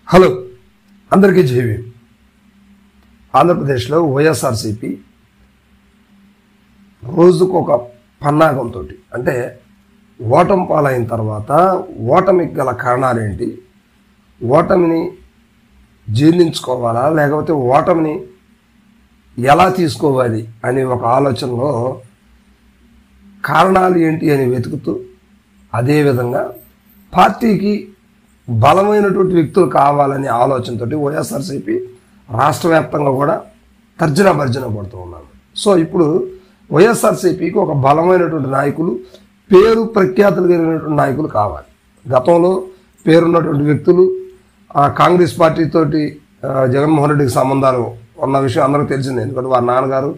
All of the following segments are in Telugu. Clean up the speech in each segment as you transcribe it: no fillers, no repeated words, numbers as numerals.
హలో అందరికీ జేవి. ఆంధ్రప్రదేశ్లో వైఎస్ఆర్సీపీ రోజుకు ఒక పన్నాగంతో అంటే ఓటమి పాలైన తర్వాత ఓటమికి గల కారణాలేంటి, ఓటమిని జీర్ణించుకోవాలా లేకపోతే ఓటమిని ఎలా తీసుకోవాలి అనే ఒక ఆలోచనలో కారణాలు ఏంటి అని వెతుకుతూ అదేవిధంగా పార్టీకి బలమైనటువంటి వ్యక్తులు కావాలనే ఆలోచనతో వైఎస్ఆర్సీపీ రాష్ట్ర వ్యాప్తంగా కూడా తర్జన భర్జన పడుతూ ఉన్నారు. సో ఇప్పుడు వైఎస్ఆర్సీపీకి ఒక బలమైనటువంటి నాయకులు, పేరు ప్రఖ్యాతులు కలిగినటువంటి నాయకులు కావాలి. గతంలో పేరున్నటువంటి వ్యక్తులు కాంగ్రెస్ పార్టీతోటి జగన్మోహన్ రెడ్డికి సంబంధాలు ఉన్న విషయం అందరికీ తెలిసిందే. ఎందుకంటే వారి నాన్నగారు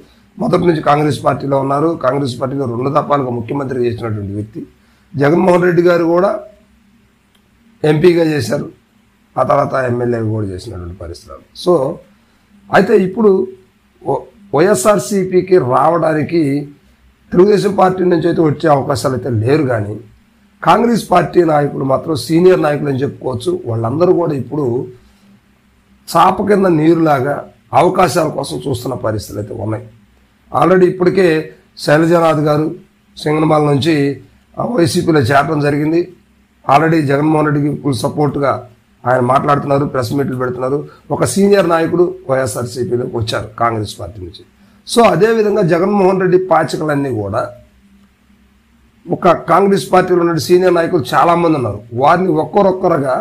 మొదటి నుంచి కాంగ్రెస్ పార్టీలో ఉన్నారు. కాంగ్రెస్ పార్టీలో 2 దఫాలుగా ముఖ్యమంత్రి చేసినటువంటి వ్యక్తి. జగన్మోహన్ రెడ్డి గారు కూడా ఎంపీగా చేశారు, ఆ తర్వాత ఎమ్మెల్యేగా కూడా చేసినటువంటి పరిస్థితులు. సో అయితే ఇప్పుడు వైఎస్ఆర్సీపీకి రావడానికి తెలుగుదేశం పార్టీ నుంచి అయితే వచ్చే అవకాశాలు అయితే లేరు, కానీ కాంగ్రెస్ పార్టీ నాయకులు మాత్రం సీనియర్ నాయకులు అని చెప్పుకోవచ్చు. వాళ్ళందరూ కూడా ఇప్పుడు చాప కింద నీరులాగా అవకాశాల కోసం చూస్తున్న పరిస్థితులు అయితే ఉన్నాయి. ఆల్రెడీ ఇప్పటికే శైలజానాథ్ గారు సింగనమాల నుంచి వైసీపీలో చేరడం జరిగింది. ఆల్రెడీ జగన్మోహన్ రెడ్డికి ఫుల్ సపోర్ట్గా ఆయన మాట్లాడుతున్నారు, ప్రెస్ మీట్లు పెడుతున్నారు. ఒక సీనియర్ నాయకుడు వైఎస్ఆర్సీపీలోకి వచ్చారు కాంగ్రెస్ పార్టీ నుంచి. సో అదేవిధంగా జగన్మోహన్ రెడ్డి పాచికలన్నీ కూడా ఒక కాంగ్రెస్ పార్టీలో ఉన్న సీనియర్ నాయకులు చాలామంది ఉన్నారు. వారిని ఒక్కరొక్కరుగా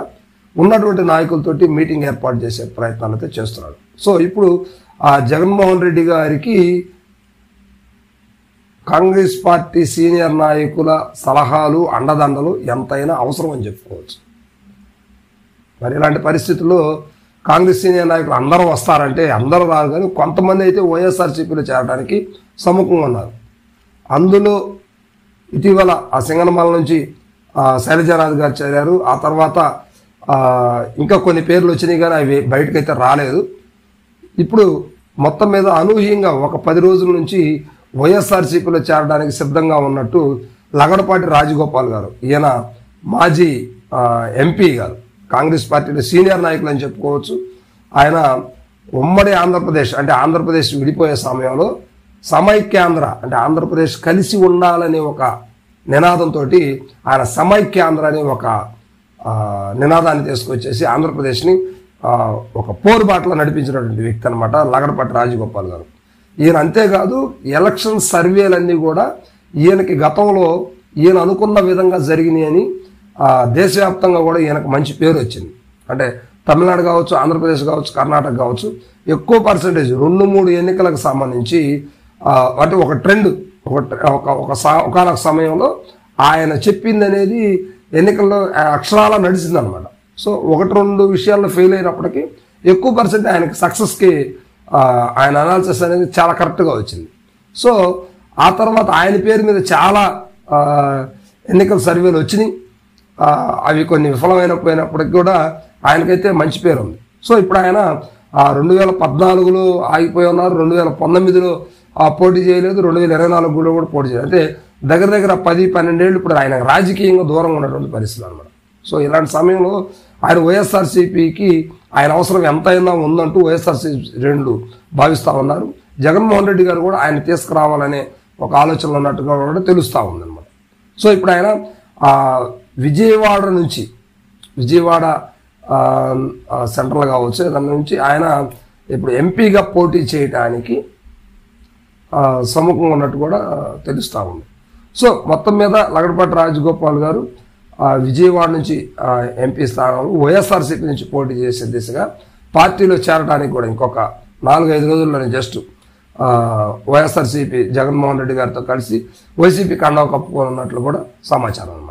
ఉన్నటువంటి నాయకులతోటి మీటింగ్ ఏర్పాటు చేసే ప్రయత్నాలు అయితే చేస్తున్నారు. సో ఇప్పుడు ఆ జగన్మోహన్ రెడ్డి గారికి కాంగ్రెస్ పార్టీ సీనియర్ నాయకుల సలహాలు, అండదండలు ఎంతైనా అవసరం అని చెప్పుకోవచ్చు. మరి ఇలాంటి పరిస్థితుల్లో కాంగ్రెస్ సీనియర్ నాయకులు అందరూ వస్తారంటే అందరూ రారు, కానీ కొంతమంది అయితే వైఎస్ఆర్సీపీలో చేరడానికి సముఖంగా ఉన్నారు. అందులో ఇటీవల ఆ సింగనమాల నుంచి శైలజానాథ్ గారు చేరారు. ఆ తర్వాత ఇంకా కొన్ని పేర్లు వచ్చినాయి, కానీ అవి బయటకైతే రాలేదు. ఇప్పుడు మొత్తం మీద అనూహ్యంగా ఒక 10 రోజుల నుంచి వైఎస్ఆర్సీపీలో చేరడానికి సిద్ధంగా ఉన్నట్టు లగడపాటి రాజగోపాల్ గారు, ఈయన మాజీ ఎంపీ గారు, కాంగ్రెస్ పార్టీలో సీనియర్ నాయకులు అని చెప్పుకోవచ్చు. ఆయన ఉమ్మడి ఆంధ్రప్రదేశ్ అంటే ఆంధ్రప్రదేశ్ విడిపోయే సమయంలో సమైక్యాంధ్ర అంటే ఆంధ్రప్రదేశ్ కలిసి ఉండాలనే ఒక నినాదంతో ఆయన సమైక్యాంధ్ర అనే ఒక నినాదాన్ని తీసుకొచ్చేసి ఆంధ్రప్రదేశ్ని ఒక పోరుబాటలో నడిపించినటువంటి వ్యక్తి అనమాట లగడపాటి రాజగోపాల్ గారు. ఈయన అంతేకాదు, ఎలక్షన్ సర్వేలన్నీ కూడా ఈయనకి గతంలో ఈయన అనుకున్న విధంగా జరిగినాయని దేశవ్యాప్తంగా కూడా ఈయనకు మంచి పేరు వచ్చింది. అంటే తమిళనాడు కావచ్చు, ఆంధ్రప్రదేశ్ కావచ్చు, కర్ణాటక కావచ్చు, ఎక్కువ పర్సంటేజ్ 2-3 ఎన్నికలకు సంబంధించి అంటే ఒక ట్రెండ్ ఒకనొక సమయంలో ఆయన చెప్పింది అనేది ఎన్నికల్లో అక్షరాల నడిచిందనమాట. సో 1-2 విషయాల్లో ఫెయిల్ అయినప్పటికీ ఎక్కువ పర్సెంట్ ఆయనకి సక్సెస్కి ఆయన అనాలిసిస్ అనేది చాలా కరెక్ట్గా వచ్చింది. సో ఆ తర్వాత ఆయన పేరు మీద చాలా ఎన్నికల సర్వేలు వచ్చినాయి. అవి కొన్ని విఫలమైనప్పటికీ కూడా ఆయనకైతే మంచి పేరు ఉంది. సో ఇప్పుడు ఆయన 2014లో ఆగిపోయి ఉన్నారు, 2019లో పోటీ చేయలేదు, 2024లో కూడా పోటీ చేయలేదు. అంటే దగ్గర 10-12 ఏళ్ళు ఇప్పుడు ఆయన రాజకీయంగా దూరంగా ఉన్నటువంటి పరిస్థితి అనమాట. సో ఇలాంటి సమయంలో ఆయన వైఎస్ఆర్సీపీకి ఆయన అవసరం ఎంతైనా ఉందంటూ వైఎస్ఆర్సీపీ శ్రేణులు భావిస్తూ ఉన్నారు. జగన్మోహన్ రెడ్డి గారు కూడా ఆయన తీసుకురావాలనే ఒక ఆలోచనలు ఉన్నట్టుగా కూడా తెలుస్తూ ఉందన్నమాట. సో ఇప్పుడు ఆయన విజయవాడ నుంచి విజయవాడ సెంట్రల్ కావచ్చు, దాని నుంచి ఆయన ఇప్పుడు ఎంపీగా పోటీ చేయడానికి సముఖంగా ఉన్నట్టు కూడా తెలుస్తూ ఉంది. సో మొత్తం మీద లగడపాటి రాజగోపాల్ గారు విజయవాడ నుంచి ఎంపీ స్థానంలో వైఎస్ఆర్సీపీ నుంచి పోటీ చేసే దిశగా పార్టీలో చేరడానికి కూడా ఇంకొక 4-5 రోజుల్లోనే జస్ట్ వైఎస్ఆర్సీపీ జగన్మోహన్ రెడ్డి గారితో కలిసి వైసీపీ కండవ కప్పుకోనున్నట్లు కూడా సమాచారం.